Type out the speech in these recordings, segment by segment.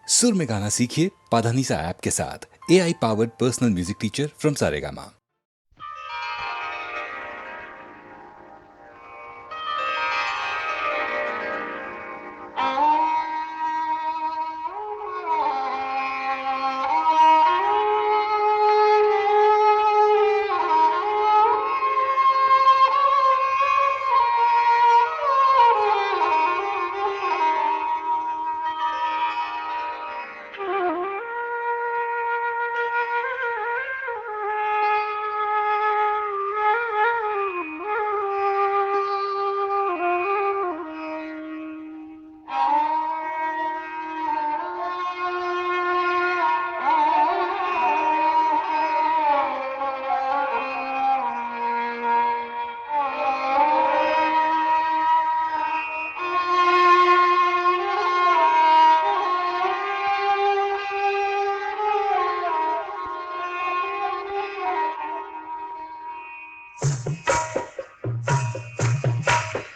सुर में गाना सीखिए पाधानीसा ऐप के साथ। AI powered personal music teacher from Saregama.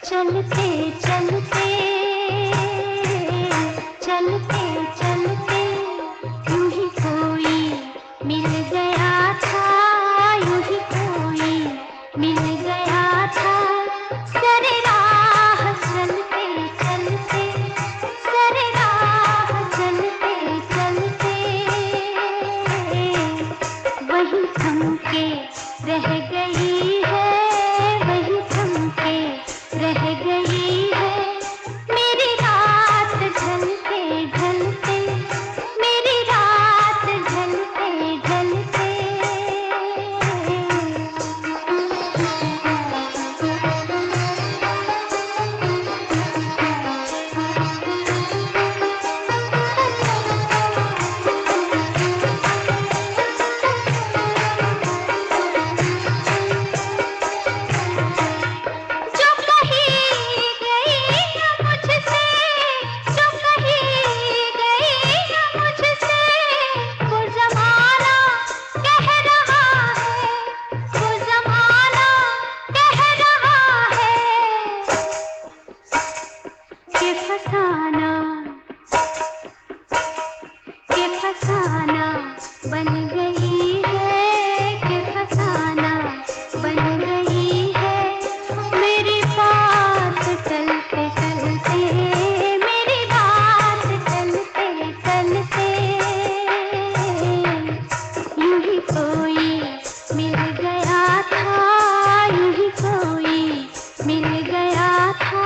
चलते चलते चलते चलते यूं ही कोई मिल गया था, यूं ही कोई मिल गया था। सरे राह चलते चलते, सरे राह चलते चलते वही थम के रह गई है, वही थम के रह गई है मेरी रात ढलते ढलते, मेरी रात ढलते ढलते। जो कहीं गई न मुझसे, जो कहीं गई न मुझसे, वो ज़माना कह रहा है, वो ज़माना कह रहा है कि फसाना, कि फसाना बन गई है, कि फसाना बन गई है मेरी बात टलते टलते, मेरी बात टलते टलते। यूं ही कोई मिल गया था, यूं ही कोई मिल गया था।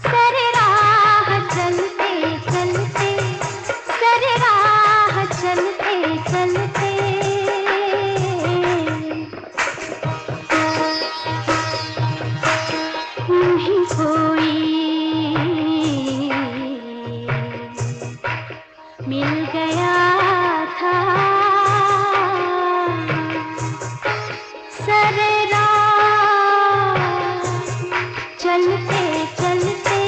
सरे राह चलते चलते, सरे राह चलते चलते यूं ही कोई मिल गया था। सरे राह चलते चलते,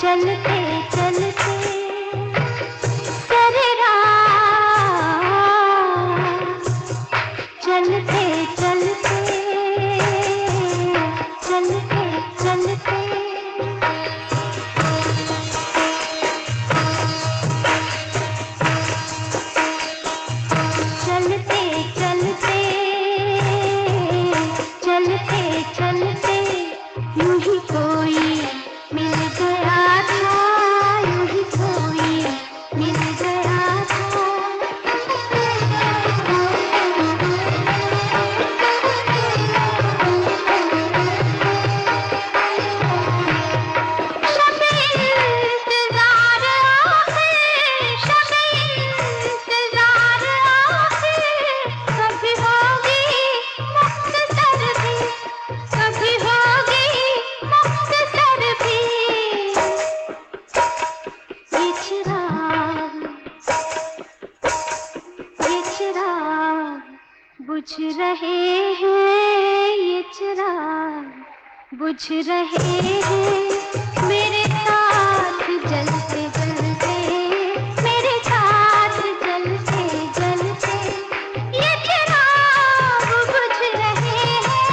चलते चलते सरे राह चलते चलते, चलते चलते। चलते चलते, चलते चलते यूं ही कोई मिल गया था, यूं ही कोई मिल गया था। शब-ए इंतज़ार आखिर, शब-ए इंतज़ार आखिर कभी होगी मुख्तसर भी, कभी होगी मुख्तसर भी। ये चिराग, ये चिराग बुझ रहे हैं, ये चिराग बुझ रहे हैं मेरे साथ जलते जलते, मेरे साथ जलते जलते। ये चिराग बुझ रहे हैं,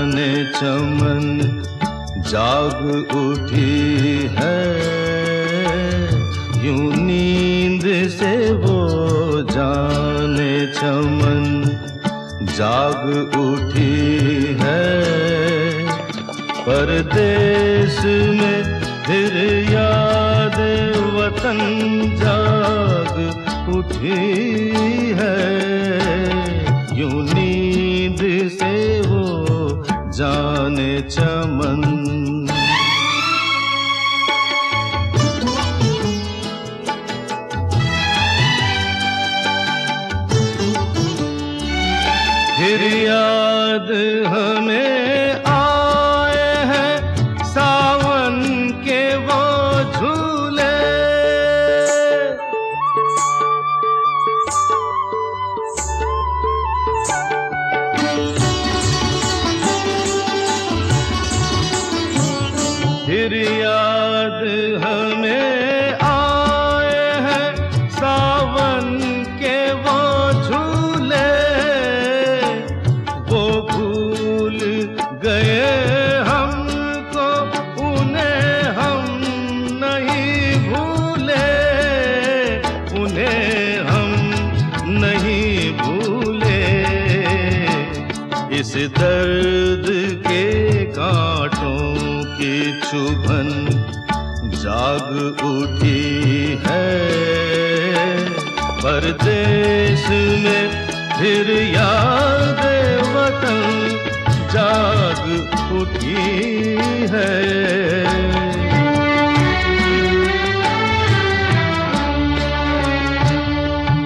जाने चमन जाग उठी है, यूं नींद से वो जाने चमन जाग उठी है। परदेश में फिर याद वतन जाग उठी है, यूं नींद से वो जाने चमन। फिर याद हमें आए हैं सावन के वो झूले, फिर याद हमें आए हैं सावन के वो झूले, वो भूल गए हमको उन्हें हम नहीं भूले, उन्हें हम नहीं भूले। इस दर्द के कांटों की चुभन जाग उठी है, परदेश में फिर याद वतन जाग उठी है।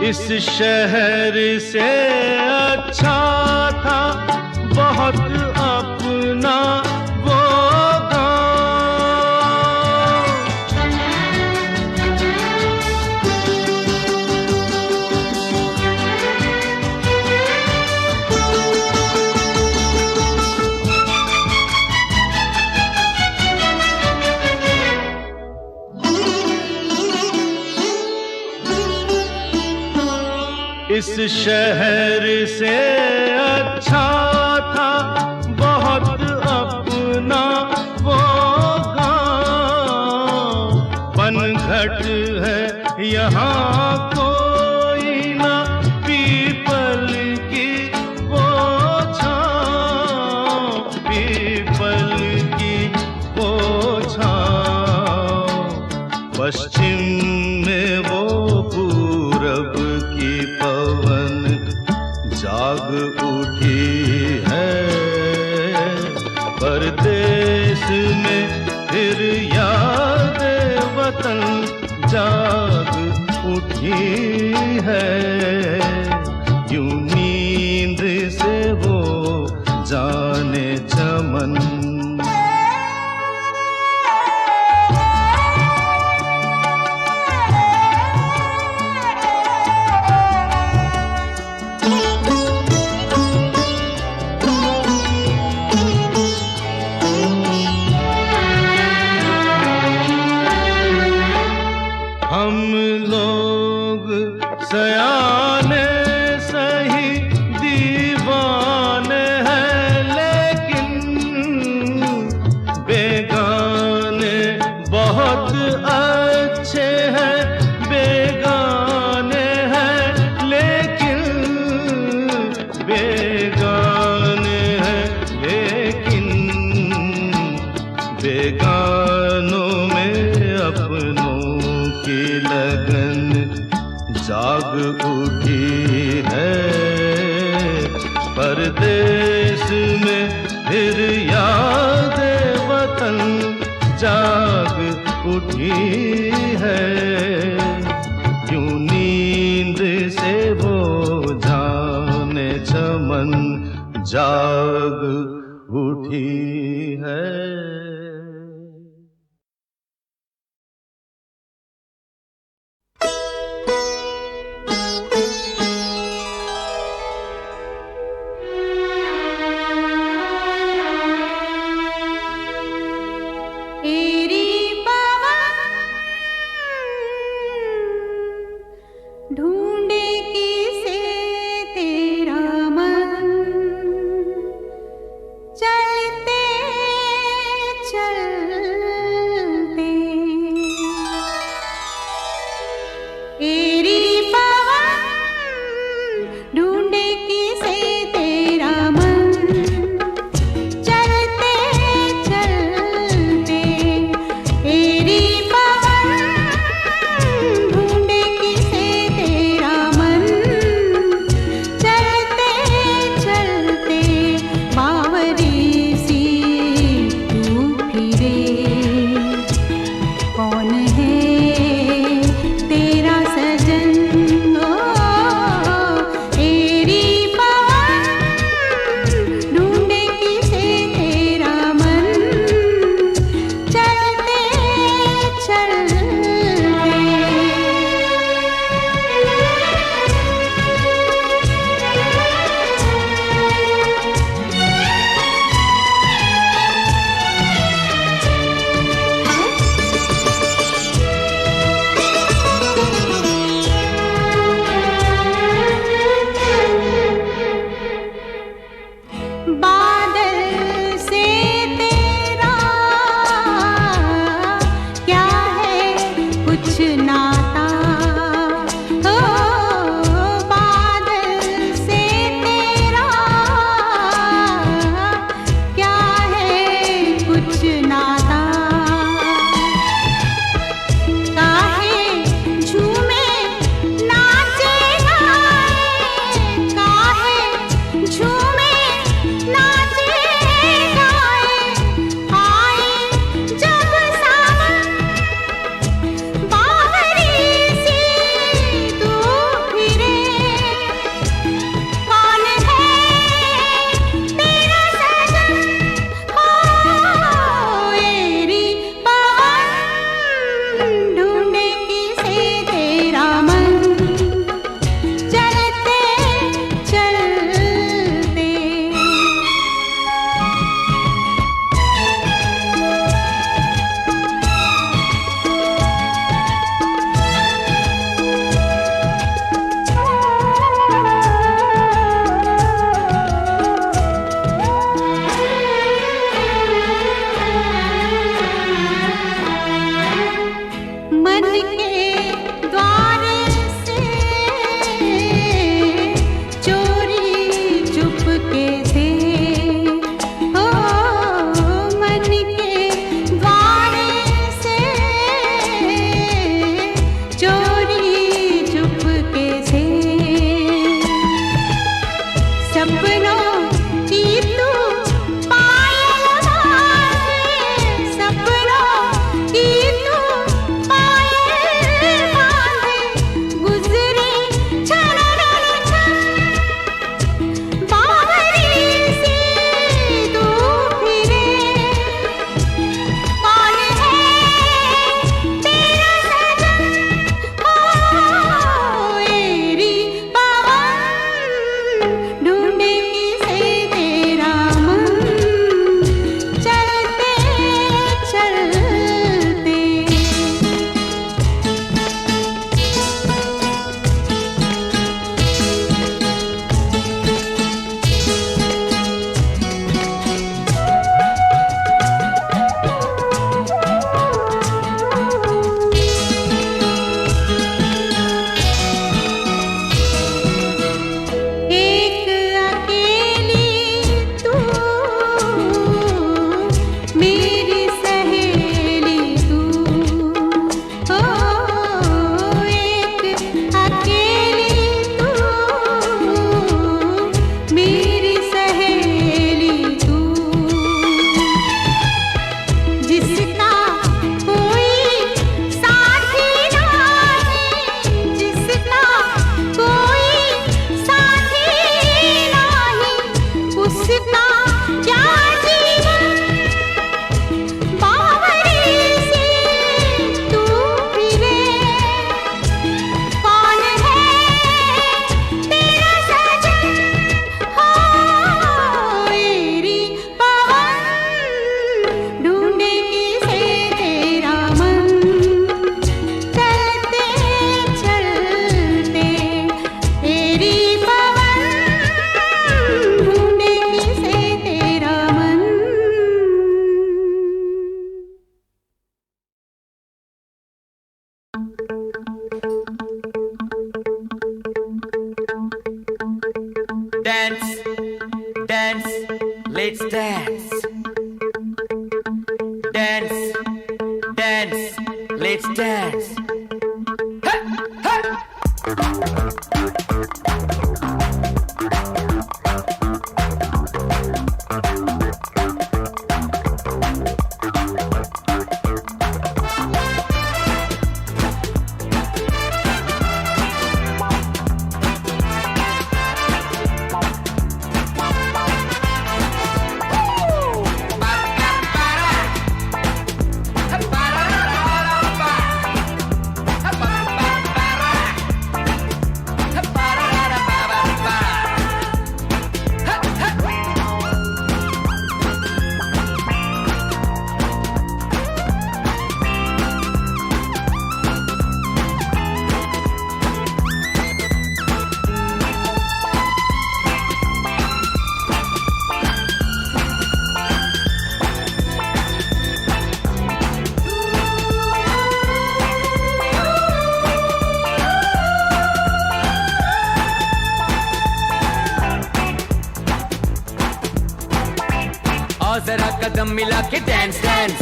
इस शहर से अच्छा था बहुत अपना वो इस शहर से अच्छा था बहुत अपना वो गाँव। पनघट है यहाँ कोई ना पीपल की वो छाँव, पीपल की वो छाँव। पश्चिम में वो पूरब की पवन जाग उठी है, परदेश में फिर याद वतन जाग उठी है, यूं नींद से वो जाने चमन। हम लोग सयाने सही दीवाने हैं, लेकिन बेगाने बहुत अच्छे हैं, बेगाने हैं लेकिन बेगाने हैं लेकिन बेगानों में अपनों की लगन जाग उठी है, परदेश में फिर याद वतन जाग उठी है, यूं नींद से वो जाने चमन जाग उठी है। ढूंढे किसे तेरा मन चल कदम मिला के डांस डांस,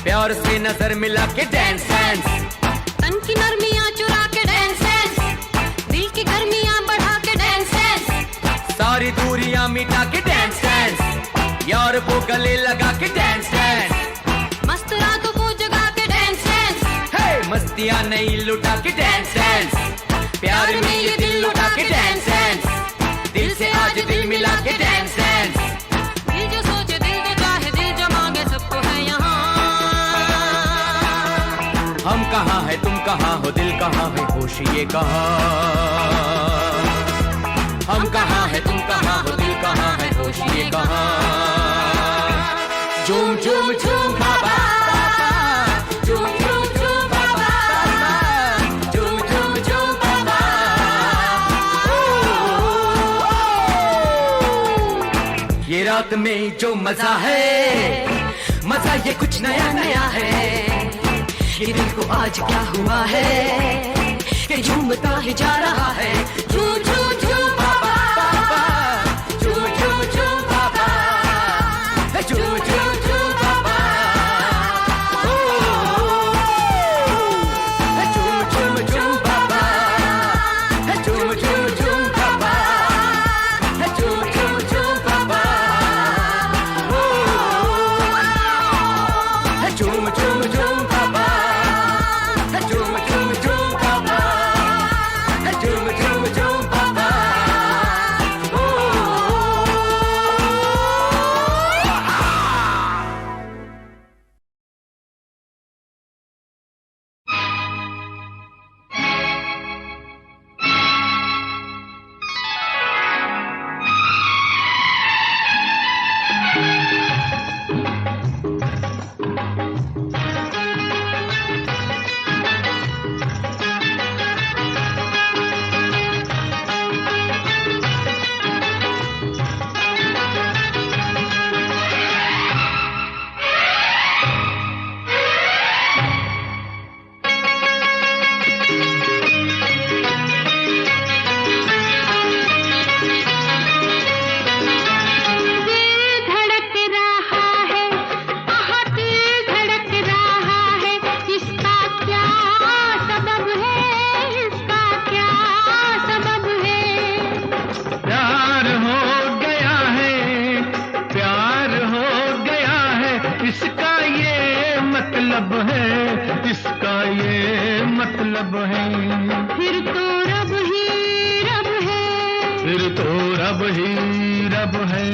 प्यार से नजर मिला के डांस डांस, तन की नरमियां चुरा के डांस डांस, दिल की गर्मियां बढ़ा के डांस डांस, सारी दूरियां मिटा के डांस डांस, यार को गले लगा के डांस डांस, मस्त रातों को जगा के डांस डांस, हे मस्तियां नहीं लुटा के डांस डांस, प्यार में ये दिल लुटा के डांस डांस, दिल से आज दिल मिला के डांस डांस। दिल जो सोचे दिल जो चाहे दिल जो मांगे सबको है यहाँ। हम कहाँ है तुम कहाँ हो, दिल कहाँ है, होश ये कहाँ। हम कहाँ है तुम कहाँ हो, दिल कहाँ है, होश ये कहाँ। झूम झूम झूम बाबा, झूम झूम झूम बाबा, झूम झूम झूम बाबा। ये रात में जो मजा है, मजा ये कुछ नया नया है। ये दिल को आज क्या हुआ है कि झूमता ही जा रहा है। झूम झूम झूम बाबा, झूम झूम झूम बाबा, झूम झूम झूम बाबा, झूम झूम झूम बाबा, झूम झूम झूम बाबा, झूम झूम झूम बाबा, झूम झूम झूम बाबा, झूम झूम झूम बाबा, झूम झूम झूम बाबा। इसका ये मतलब है। फिर तो रब ही रब है, फिर तो रब ही रब है।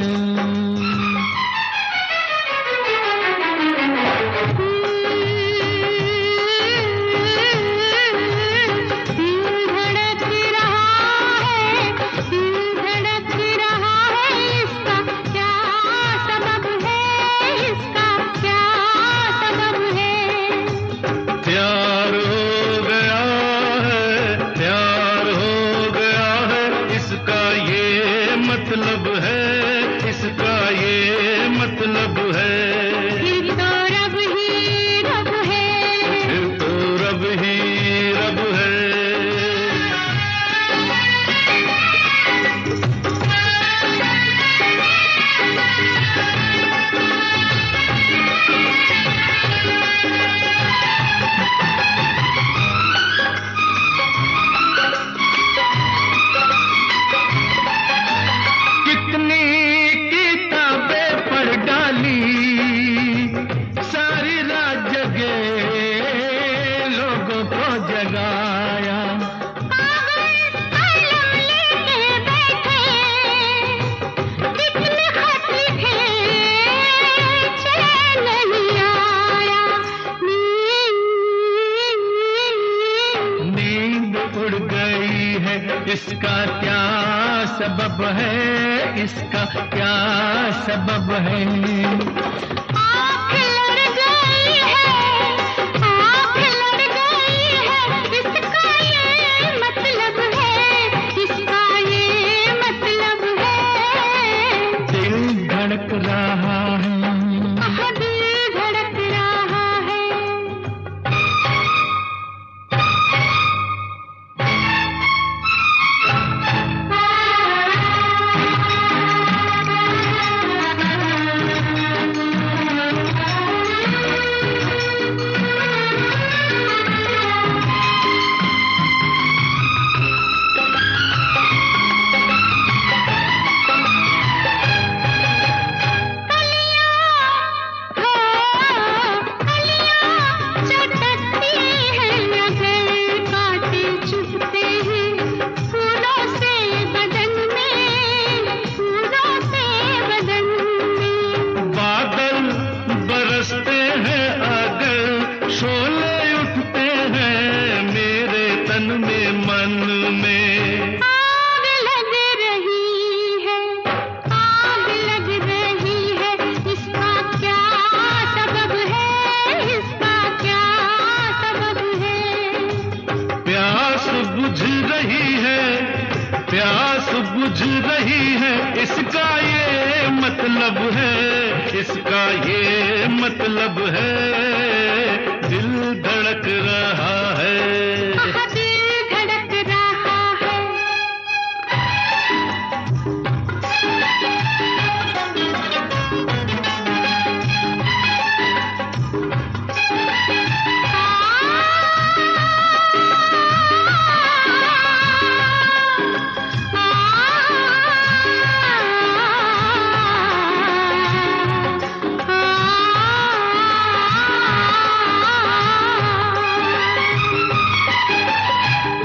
इसका क्या सबब है, इसका क्या सबब है। आँख लड़ गई है, आँख लड़ गई है, इसका ये मतलब है, इसका ये मतलब है। दिल धड़क रहा है, दिल धड़क रहा है। इसका ये मतलब है, इसका ये मतलब है, दिल धड़क रहा है। दिल धड़क रहा है।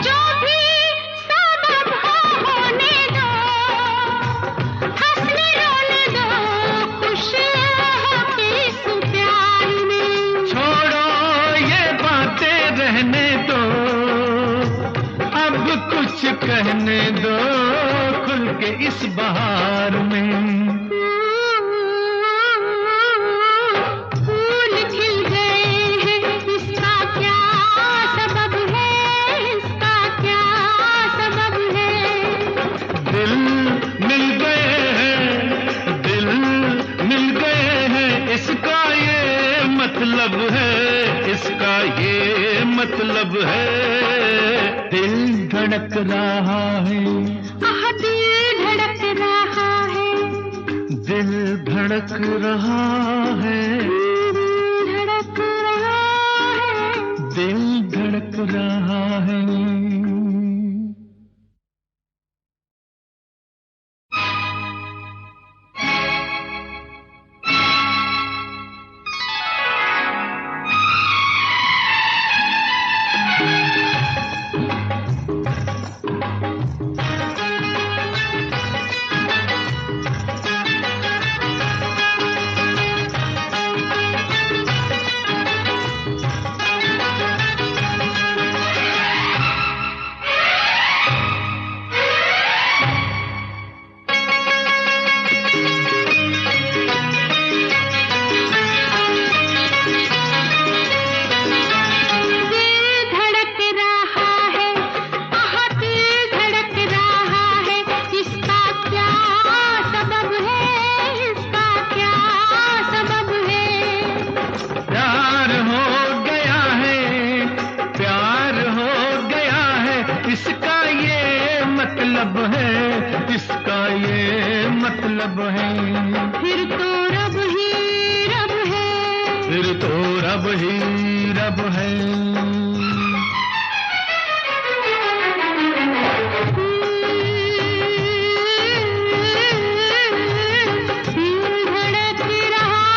जो भी सबब हो होने दो, हंसने रोने दो, खुश होके इस प्यार में। छोड़ो ये बातें रहने दो, अब कुछ कहने दो, खुल के इस बहार में। फूल खिल गए हैं, इसका क्या सबब है, इसका क्या सबब है। दिल मिल गए हैं, दिल मिल गए हैं, इसका ये मतलब है, इसका ये मतलब है, दिल धड़क रहा है। दिल धड़क रहा है। दिल धड़क रहा है, धड़क रहा है। दिल धड़क रहा है। दिल धड़क रहा है। दिल धड़क रहा है। इसका क्या सबब है, इसका क्या सबब है। प्यार हो गया है, प्यार हो गया है, इसका ये मतलब है, इसका ये मतलब है। फिर तो रब ही रब है। फिर तो रब ही रब है। दिल धड़क रहा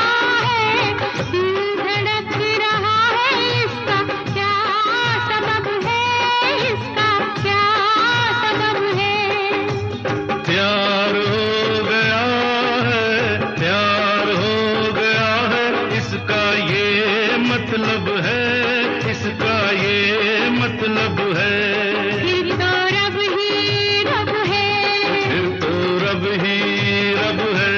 है। दिल धड़क रहा है। इसका क्या सबब है, इसका क्या सबब है। प्यार हो गया है, प्यार हो गया है, इसका ये मतलब है, इसका ये मतलब है। फिर तो रब ही रब है। फिर तो रब ही रब है।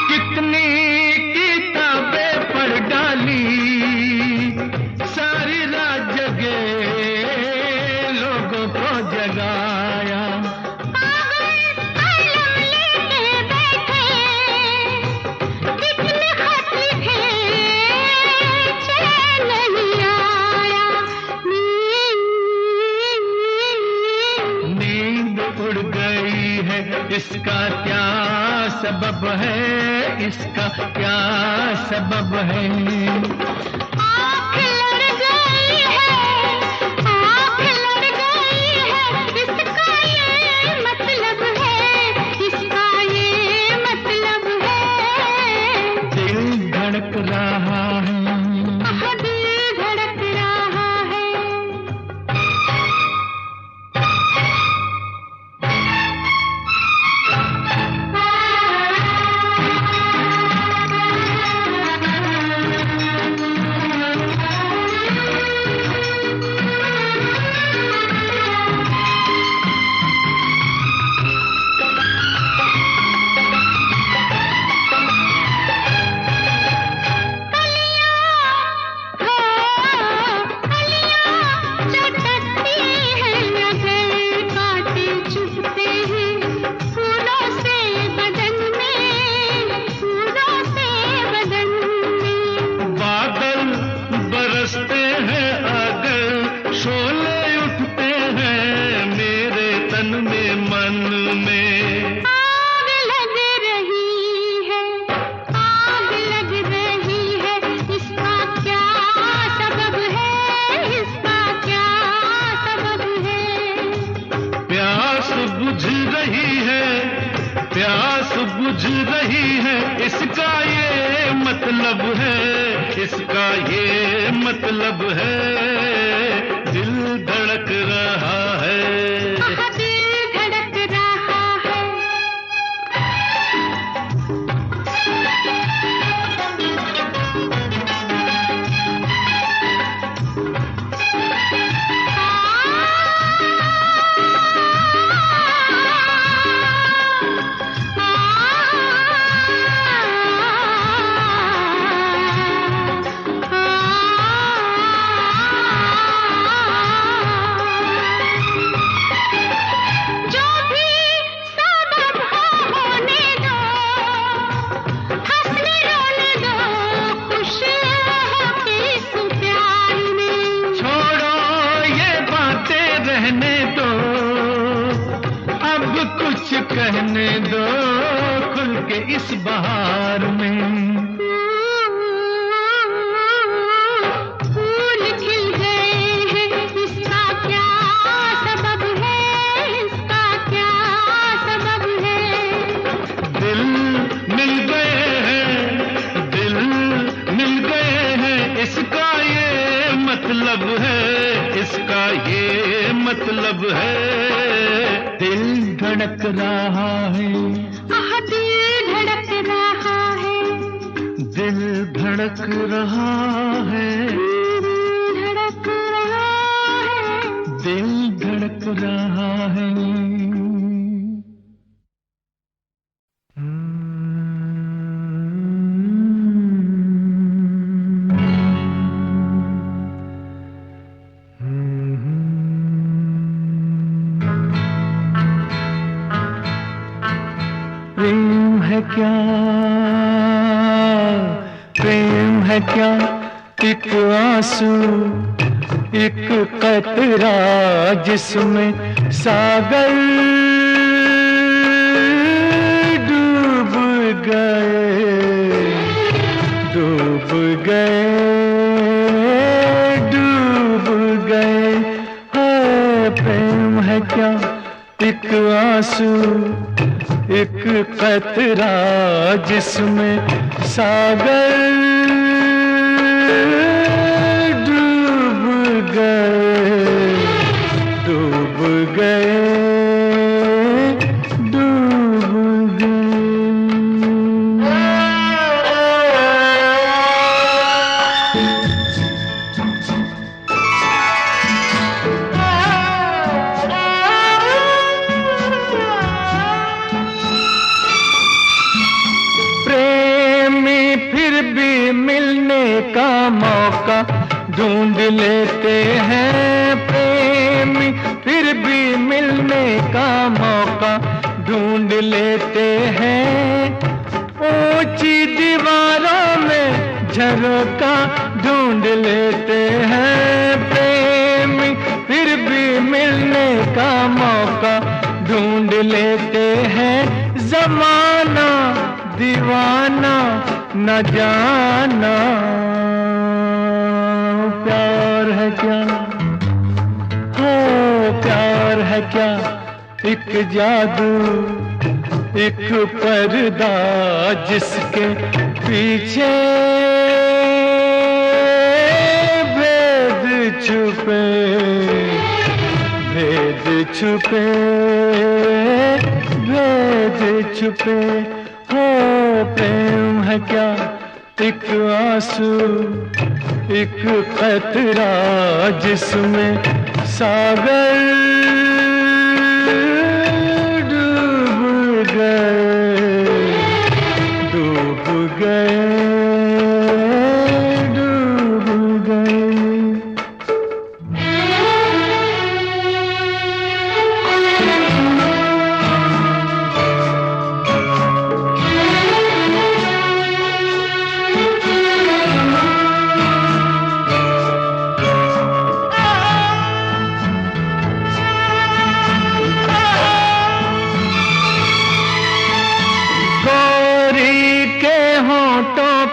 कितनी किताबें पढ़ डाली, सारी रात जगे लोगों को जगाया। कलम लेके बैठे, कितने खत लिखे, चैन नहीं आया। नींद उड़ गई है, इसका क्या सबब है, इसका क्या सबब है। आँख लड़ गई है, आँख लड़ गई है, इसका ये मतलब है, इसका ये मतलब है। दिल धड़क रहा है। दिल धड़क रहा है। बुझ रही है, इसका ये मतलब है, इसका ये मतलब है, दिल धड़क रहा है। दिल धड़क रहा है। जो भी सबब हो होने दो, हंसने रोने दो, खुश हो के इस प्यार में। छोड़ो ये बातें रहने दो, अब कुछ कहने दो, खुल के इस बहार में। फूल खिल गए हैं, इसका क्या सबब है, इसका क्या सबब है। दिल मिल गए हैं, दिल मिल गए हैं, इसका ये मतलब है, इसका ये मतलब है, दिल धड़क रहा है। दिल धड़क रहा है। दिल धड़क रहा है, धड़क रहा है। दिल धड़क रहा है। प्रेम है क्या, प्रेम है क्या, एक आंसू, एक कतरा जिसमें सागर डूब गए, डूब गए, डूब गए। है प्रेम है क्या, एक आंसू, एक कतरा जिसमें सागर डूब गए, डूब गए, डूब गए। का मौका ढूंढ लेते हैं, प्रेमी फिर भी मिलने का मौका ढूंढ लेते हैं। ऊंची दीवारों में झरोका ढूंढ लेते हैं, प्रेमी फिर भी मिलने का मौका ढूंढ लेते हैं। जमाना दीवाना न जाना, प्यार है क्या, हो प्यार है क्या, एक जादू, एक पर्दा जिसके पीछे भेद छुपे, भेद छुपे, भेद छुपे। हो प्रेम है क्या, एक आंसू, एक कतरा जिसमें सागर डूब गए, डूब गए, डूब गए।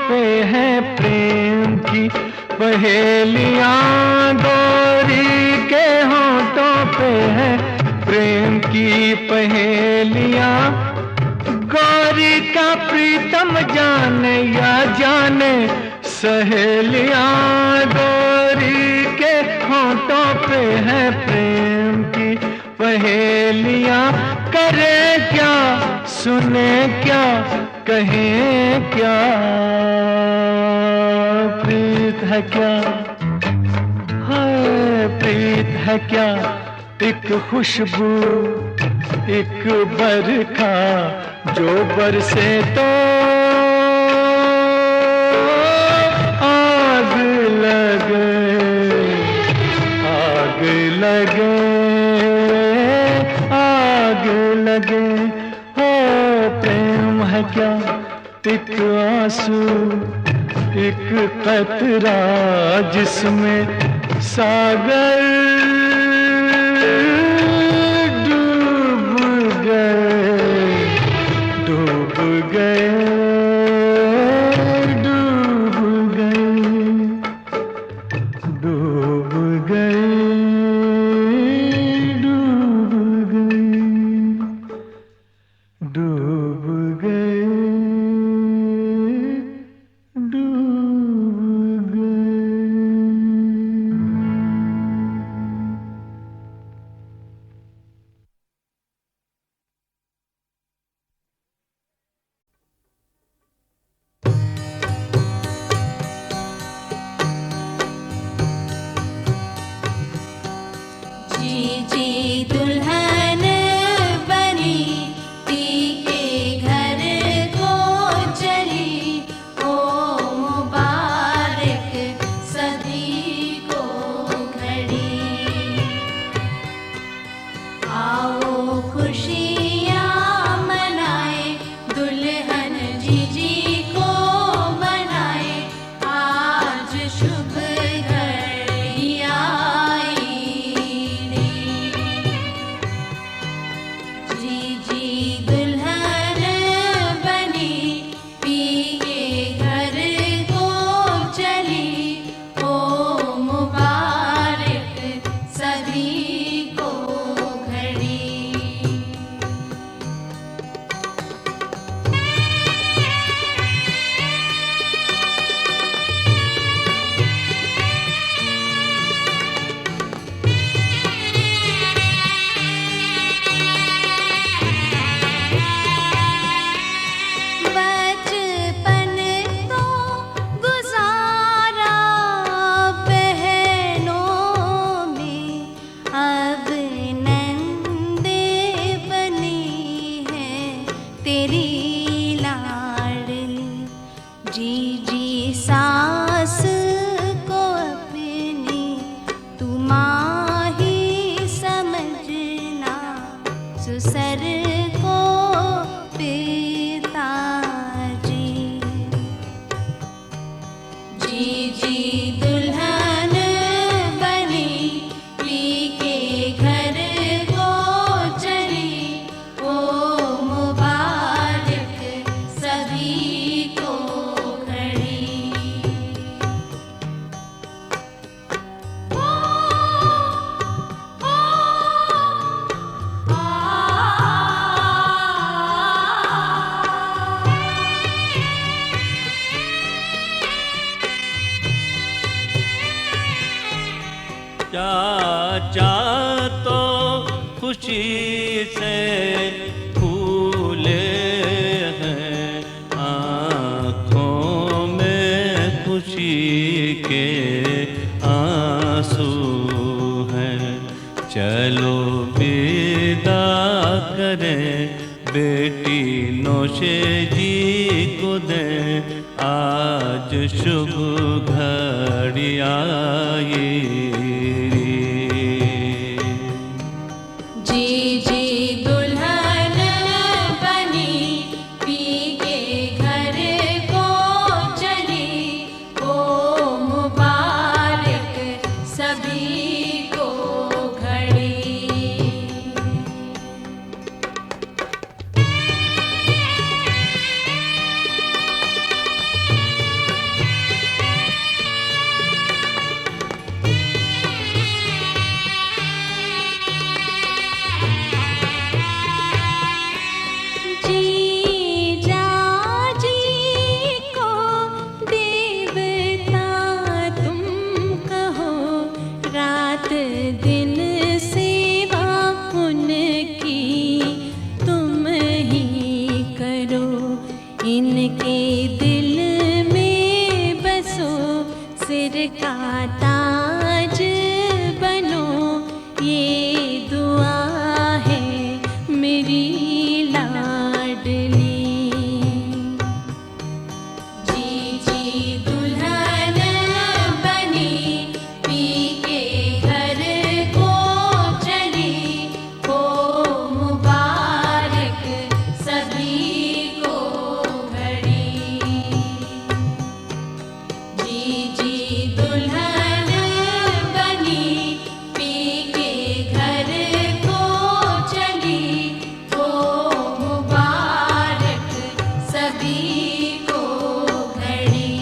पे है प्रेम की पहेलियां, गोरी के होठों पे है प्रेम की पहेलियां। गोरी गोरी का प्रीतम जाने या जाने सहेलियां, गोरी के होंठों पे है प्रेम की पहेलियां। करे क्या, सुने क्या, कहें क्या, प्रीत है क्या, हाय प्रीत है क्या, एक खुशबू एक बरखा जो बरसे तो आग लगे, आग लगे, आग लगे। हो प्रेम है क्या, एक आंसू एक कतरा जिसमें सागर डूब गए, डूब गए, डूब गए, डूब गए, डूब गए, डूब गए, डूब गए। जी जी दुल्हन बनी, पी के घर को चली, ओ मुबारक सभी को घड़ी। आओ खुशियाँ मनाए, दुल्हन जीजी को बनाए, आज शुभ घड़ी आई रे। जी जी दुल्हन बनी, पी के घर को चली, ओ मुबारक सभी को घड़ी। बचपन तो गुजारा बहनों में, अब नंदे बनी है तेरी लाडली। जी जी सास को अपनी तू माँ ही समझना, सुसर को पिताजी। जी जी दुल्हन बनी, पी के घर को चली, ओ मुबारक सभी को घड़ी। चाचा तो खुशी से फूले हैं, आँखों में खुशी के आंसू हैं। चलो विदा करें, बेटी नौशे जी को दें, आज शुभ घड़ी आई रे। जी जी दुल्हन बनी, पी के घर को चली, ओ मुबारक सभी को घड़ी। इनके दिल में बसो, सिर का ताज बनो, ये दुआ है मेरी लाडली। जी जी दुल्हन बनी, पी के घर को चली, हो मुबारक सभी को घड़ी। जी जी दुल्हन बनी, पी के घर को चली, हो मुबारक सभी को घड़ी।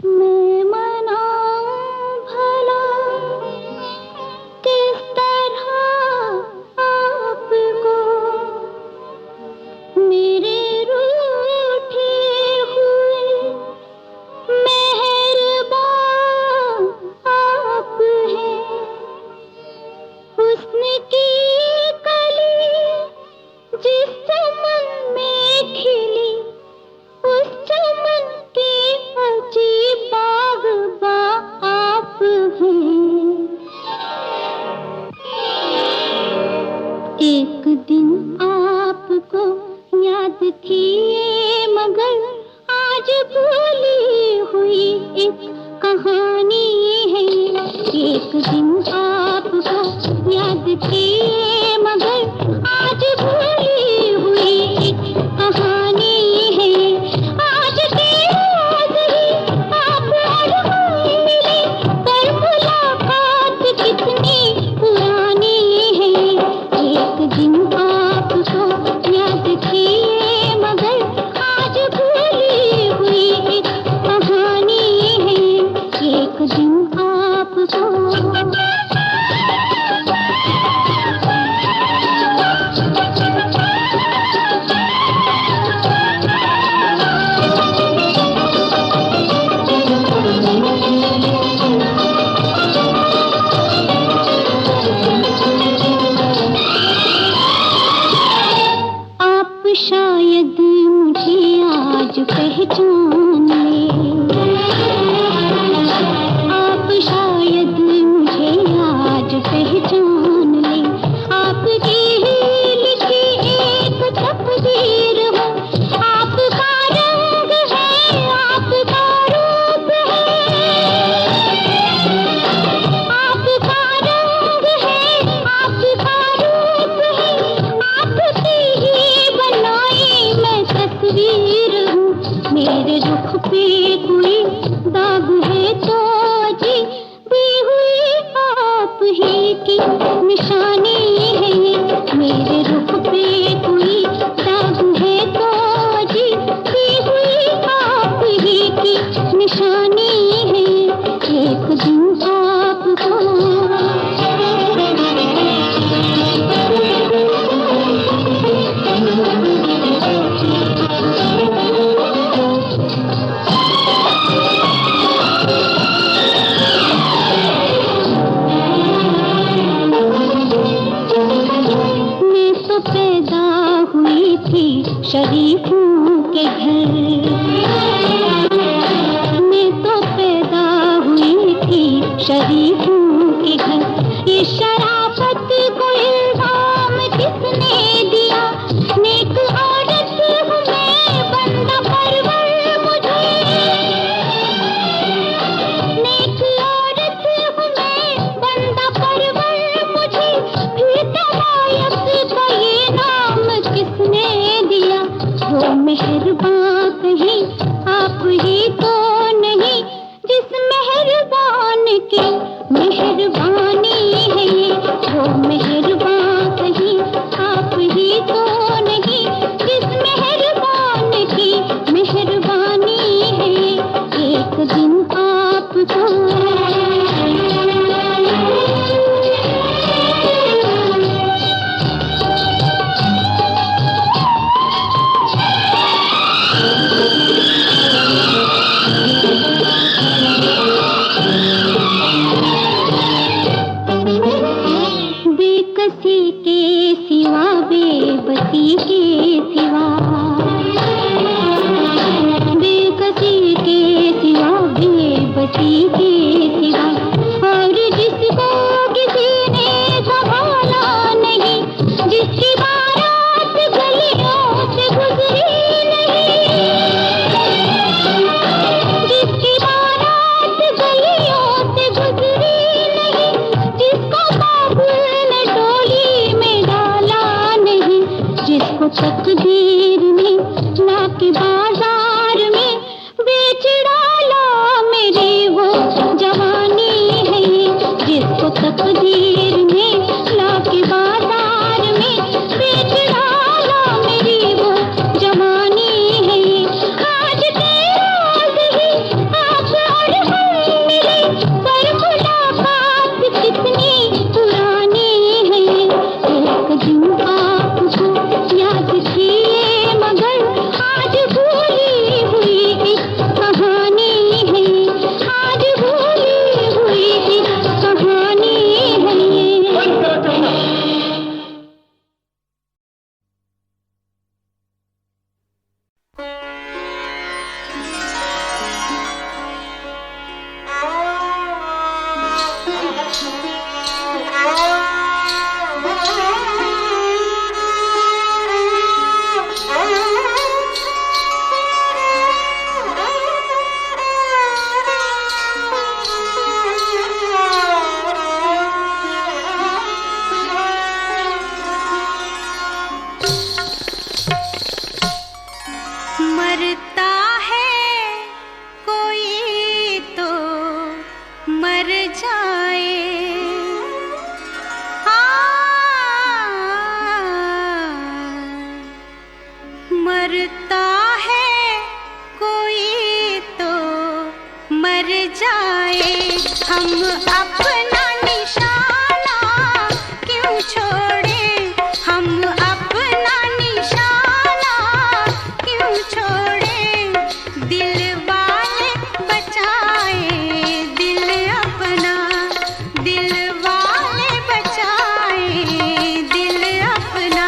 मैं मनाऊं भला किस तरह आपको, मेरे रूठे हुए मेहरबान आप हैं। हुस्न की कली जिस चमन में खिली, उस चमन के अजीब बाग़बा आप हैं। एक दिन आपको याद किए मगर आज भूली हुई एक कहानी है। एक दिन आपको याद किए मगर आज भूली हुई एक कहानी है। आज के आज ही आप और हम मिले, पर मुलाकात कितनी पुरानी है। एक दिन आपको याद किए मगर आज भूली हुई एक कहानी है। एक दिन आपको आप शायद मुझे आज पहचान लें। आप शायद मुझे आज पहचान लें। आपकी ही लिखी एक तकदीर हूँ। आपका रंग है, आपका रूप है, आपका रंग है, आपका रूप है। आपकी ही बनाई मैं तस्वीर हूँ। मेरे रुख पे कोई दाग है तो जी दी हुई आप ही की निशानी है। मेरे रुख पे कोई दाग है तो जी दी हुई आप ही की निशानी है। एक दिन आपको मैं तो पैदा कहीं आप ही तो नहीं, जिस मेहरबान की मेहरबानी है ये, वो मेहरबान कहीं आप ही तो नहीं, जिस मेहरबान की मेहरबानी है ये, एक दिन आपको बेकसी के सिवा, बेबसी के सिवा, बेकसी के सिवा, बेबसी के सिवा, और जिसको किसी ने संभाला नहीं, जिसकी बारात गलियों से गुजरी नहीं, जिसकी बारात गलियों से गुजरी नहीं, जिसको बाबुल ने डोली में डाला नहीं, जिसको तकदीर ने लाके बाजार में बेच डाला, मेरी वो जवानी है ये, जिसको तकदीर ने लाके बाजार में बेच डाला, मेरी वो जवानी है ये। आज तेरा ही आप और हम मिले, पर मुलाकात कितनी पुरानी है ये, एक दिन आपको याद थी ये, मगर आज भूली हुई एक कहानी है ये, आज भूली हुई एक कहानी है ये। मरता है कोई तो मर जाए, मरता है कोई तो मर जाए, हम अपना निशाना क्यों छोड़े, हम अपना निशाना क्यों छोड़े, दिल वाले बचाए दिल अपना, दिल वाले बचाए दिल अपना,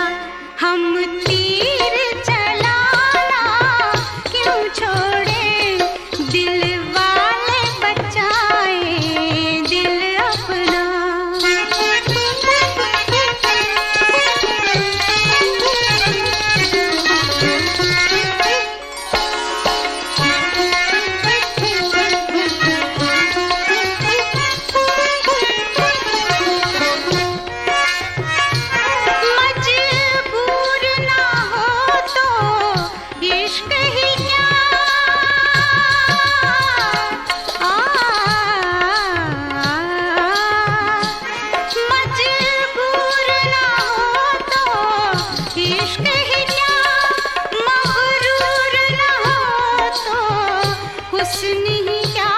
हम तीर चलाना क्यों छोड़े, दिल वाले बचाए दिल अपना। मजबूर ना हो तो इश्क ही क्या, मजबूर ना हो तो इश्क ही क्या, मगरूर ना हो तो हुस्न ही क्या,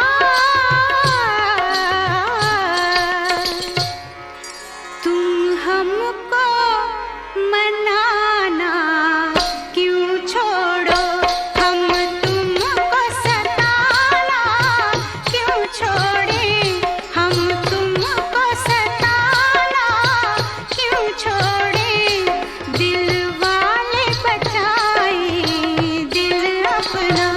तुम हमको मनाना क्यों छोड़ो, हम तुमको सताना क्यों छोड़े, हम तुमको सताना क्यों छोड़े, दिल वाले बचाए दिल अपना।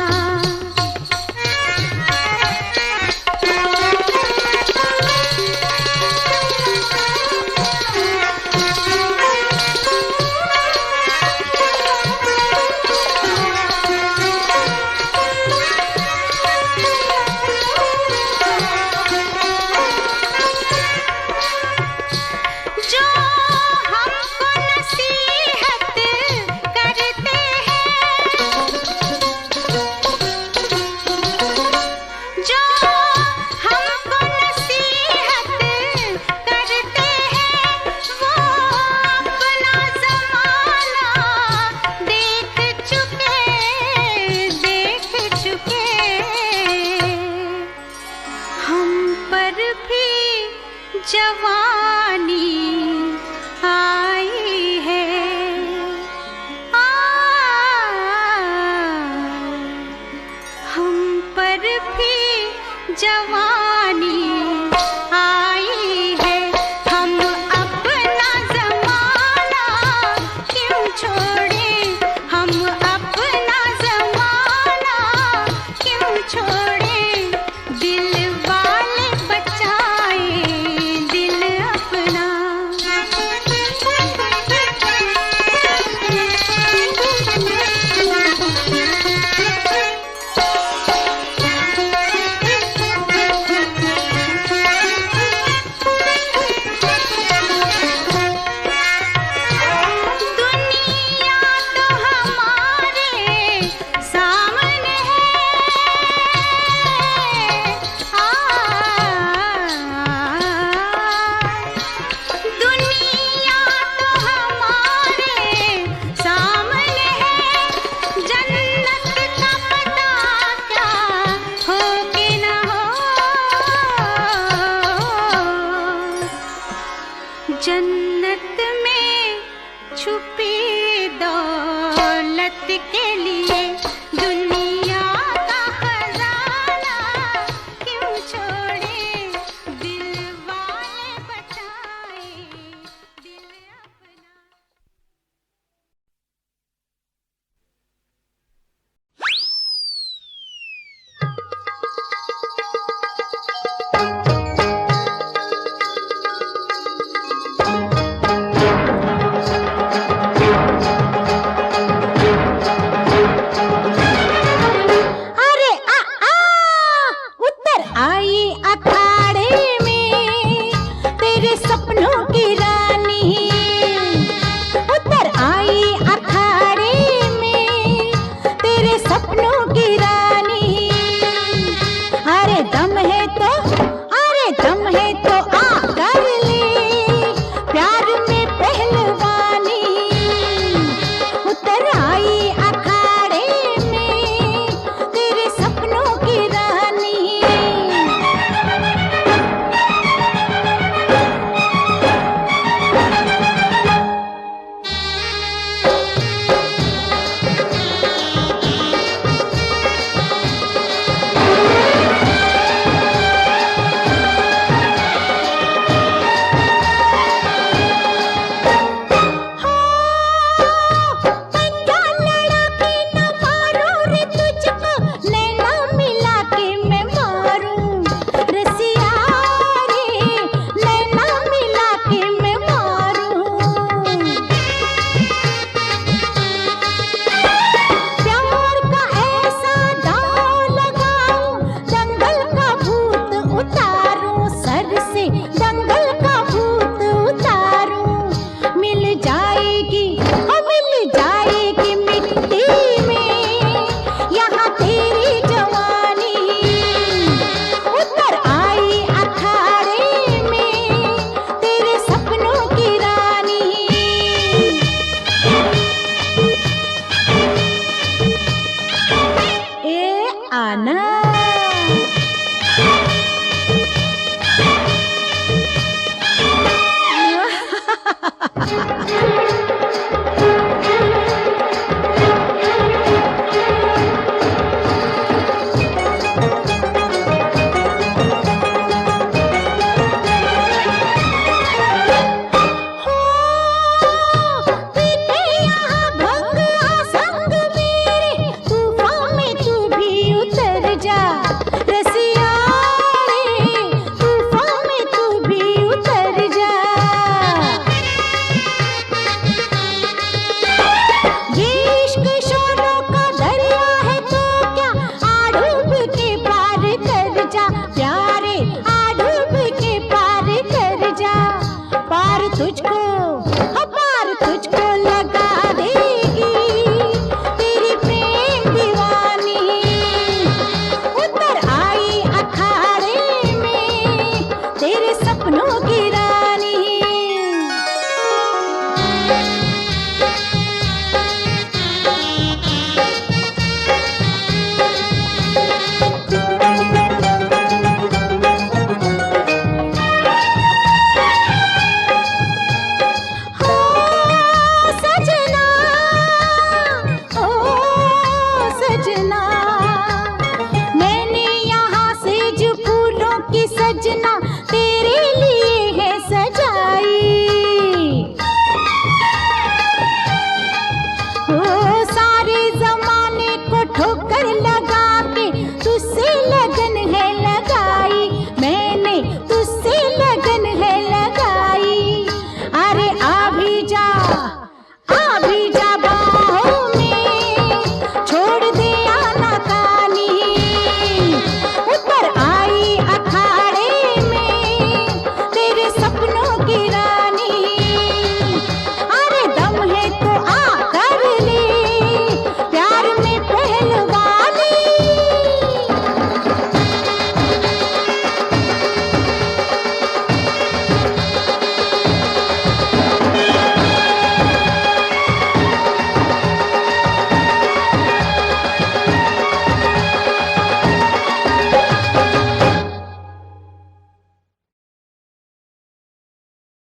जवानी आई है। हम पर भी जवानी आई है। हम अपना जमाना क्यों छोड़ें, हम अपना जमाना क्यों छोड़ें, दिल वाले बचाए दिल अपना। दुनिया तो हमारे सामने दुनिया तो हमारे सामने है। जन्नत का पता क्या हो कि न हो, जन्नत में छुपी दौलत के लिए दुनिया का खजाना क्यों छोड़े, दिल वाले बचाए दिल अपना। अरे उतर आई अखाड़े में तेरे सपनों की रानी। उतर आई अखाड़े में तेरे सपनों की रानी। अरे दम है तो आ कर ले प्यार में पहलवानी। उतर आई अखाड़े में तेरे सपनों की रानी। पंजा लड़ा के न मारो रे तुझको, नैना मिला के मैं मारूं रसिया रे, नैना मिला के मैं मारूं। प्यार का ऐसा दाव लगाऊं, दंगल का भूत उतारूं सर से, दंगल का भूत उतारूं। मिल जाएगी मिट्टी में यहाँ तेरी जवानी। उतर आई अखाड़े में तेरे सपनों की रानी। ए आना बीते यहाँ भंग संग मेरे, तूफान में तू भी उतर जा। सजना, मैंने यहाँ से जो फूलों की सजना तेरे लिए है सजाई। ओ सारे जमाने को ठोकर लगा